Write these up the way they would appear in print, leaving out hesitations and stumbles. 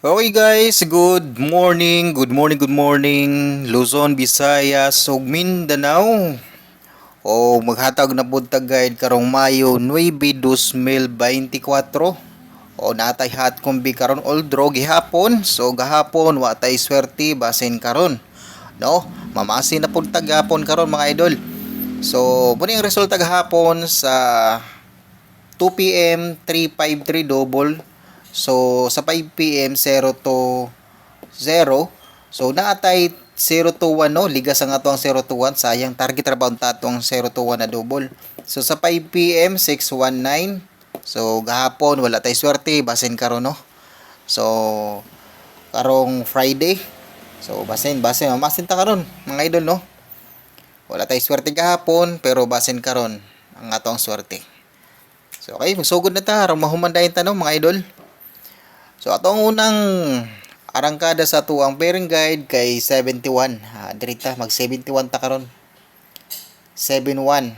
Okay guys, good morning, Luzon, Visayas, ug Mindanao. O maghatag na pud tag guide karong Mayo 9, 2024. O natay hot kumbi karon oldro gihapon. So gahapon wa tay swerte basin karon. No? Mamasin na pud tag gahapon karon mga idol. So muni ang resulta gahapon sa 2 p.m. 353 double. So sa 5 p.m. 0 to 0. So naatay 0 to 1 no, ligas ang ato ang 0 to 1, sayang target rebound ta atong 0 to 1 na double. So sa 5 p.m. 619. So gahapon wala tay swerte basin karon no. So karong Friday. So basin mamasin ta karon mga idol no. Wala tay swerte gahapon pero basin karon ang atong swerte. So okay, magsugod na ta aron mahumandayon ta no mga idol. So atong unang arangkada sa tuang pairing guide kay 71. Dirita mag 71 ta karon. 71.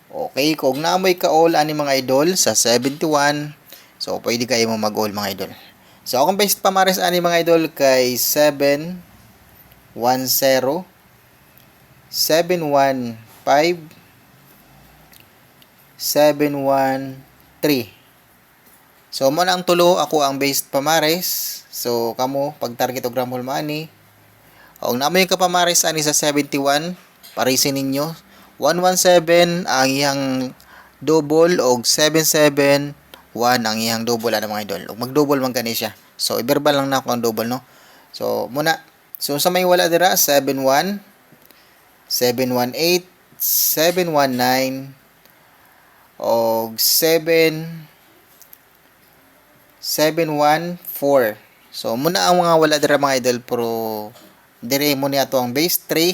Okay, kung naamoy ka all ani mga idol sa 71, so pwede kayo mo mag-all mga idol. So akong best pamares ani mga idol kay 710, 715, 713. So mo na ang tulo ako ang based pamares. So kamo pag target og ramol maani. Og namoy ka pamares ani sa 71, parisin ninyo. 117 ang iyang double og 771 ang iyang double ana mga idol. Og mag-double man kani siya. So i-verbal lang na ako ang double no. So muna. So sa may wala dira 71, 718, 719 og 714. So muna ang mga wala dira mga idol pero dire mo ni ato ang base 3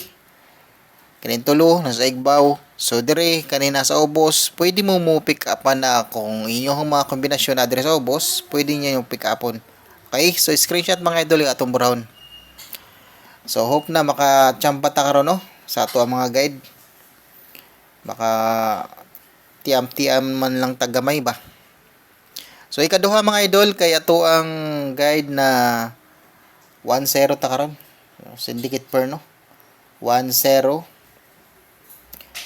kanin tulo nasa igbaw. So dire kanina sa ubos pwede mo pick upan na kung inyong mga kombinasyon na dire sa ubos pwede niya yung pick upon. Okay, so screenshot mga idol yung atong brown. So hope na makachamba ta karon no sa ato ang mga guide. Baka tiam-tiam man lang tagamay ba. So ikaduha mga idol kay ato ang guide na 10 ta karon. Syndicate pair no. 10.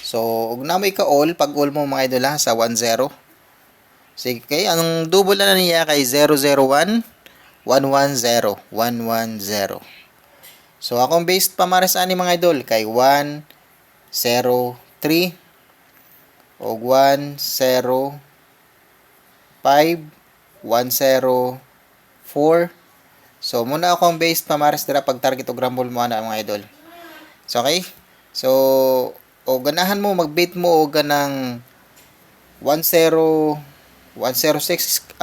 So ug namoy ka all pag all mo mga idol ha sa 10. Sige kay ang double na niya kay 001 110 110. So akong based pamares ani mga idol kay 103 og 105 104. So muna ako ang based pamares dira pag target og rumble mo ana mga idol. So okay. So o ganahan mo mag-bait mo og ganang 10 106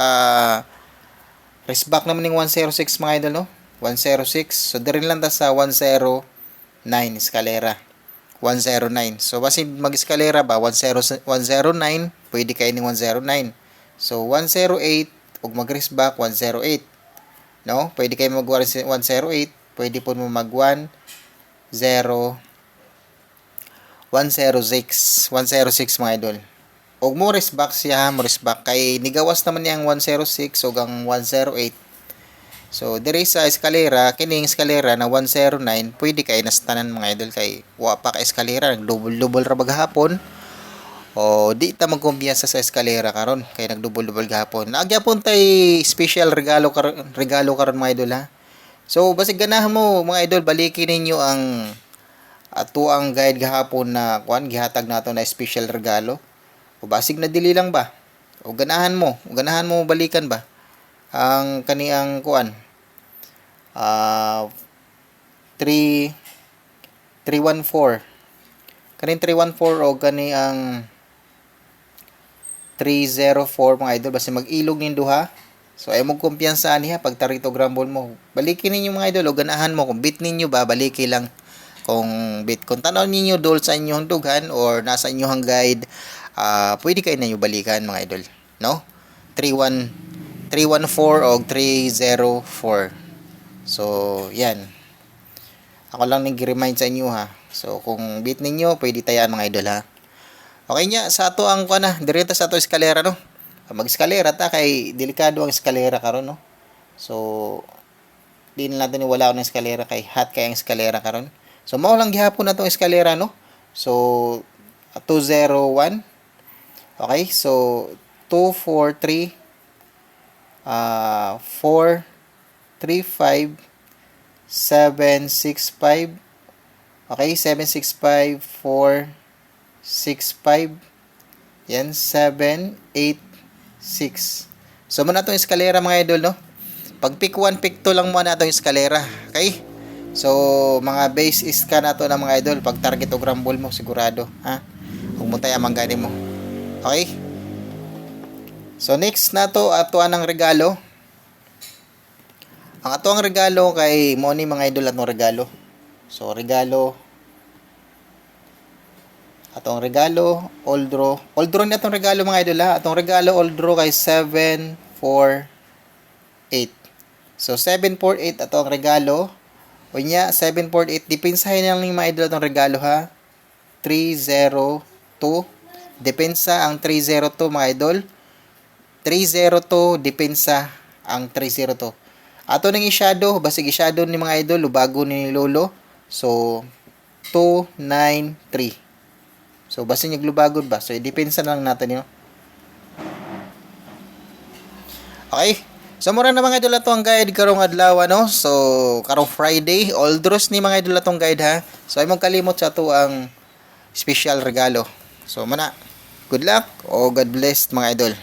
race back naman ning 106 mga idol no. 106. So diri lang ta sa 109 eskalera. 109. So basin mag-eskalera ba 109 pwede kay ning 109. So 108 ug mag-race back 108. No? Pwede kayo mag 108, pwede po mo mag 106 mga idol. Og mo race back siya, mo race back kay nigawas naman niyang 106 ug ang 108. So dire sa eskalera, kining eskalera na 109 pwede kay nastanan mga idol kay wa pa ka eskalera, nag-double ra maghapon. O di ta magkumpiyansa sa eskalera karon kay nagdubol-dubol gahapon. Nagyapon tay special regalo karon mga idol ha. So basig ganahan mo mga idol balikin ninyo ang ato ang guide gahapon na gihatag nato na special regalo. O basig na dili lang ba? O ganahan mo balikan ba ang kaniyang 3 314. Kaning 314 o kani ang 304 mga idol basta mag-ilog nin duha. So ay mo kumpiyansa niya pag tarito grambol mo. Balikin ninyo mga idol o ganahan mo kung bit ninyo ba baliki lang kung bit kung tanaw ninyo dol sa inyong dughan or nasa inyong guide pwede kayo na nyo balikan mga idol no 314 o 304. So yan ako lang nag-remind sa inyo ha. So kung bit ninyo pwede tayaan mga idol ha. Okay nya sa ato ang diretso sa ato eskalera no. Mag-eskalera ta kay delikado ang eskalera karon no. So Di na natin wala ng eskalera kay hot kay ang eskalera karon. So mao lang gihapon na tong eskalera no. So 201. Okay? So 243 4 3 5 7 6 5. Okay, 7 6 5 4 6 5. Yan 7 8 6. So muna itong eskalera mga idol no. Pag pick 1, pick 2 lang muna itong eskalera. Okay? So, mga base is ka na to ng mga idol. Pag target o grumble mo, sigurado. Ha? Huwag mo tayo manggani mo. Okay? So, next na to, atuan ng regalo. Ang atuang regalo kay Moni mga idol atong regalo. So, regalo. Atong regalo, all draw. All draw na atong regalo mga idol ha. Atong regalo, all draw kay 7, 4, 8. So, 748 ato ang regalo. O niya, 748. Depensahin lang ng mga idol atong regalo ha. 302. Depensa ang 302 mga idol. 302. Depensa ang 302. Ato nang i-shadow. Basig i-shadow ni mga idol. Lubago ni Lolo. So, 293. So, basta naglubagod ba? So, i-depensa lang natin yun. Okay? So mura na mga idol atong guide karong adlaw no. So karong Friday, all draws ni mga idol atong guide ha. So ay mong kalimot sa ato ang special regalo. So mana, good luck o God bless mga idol.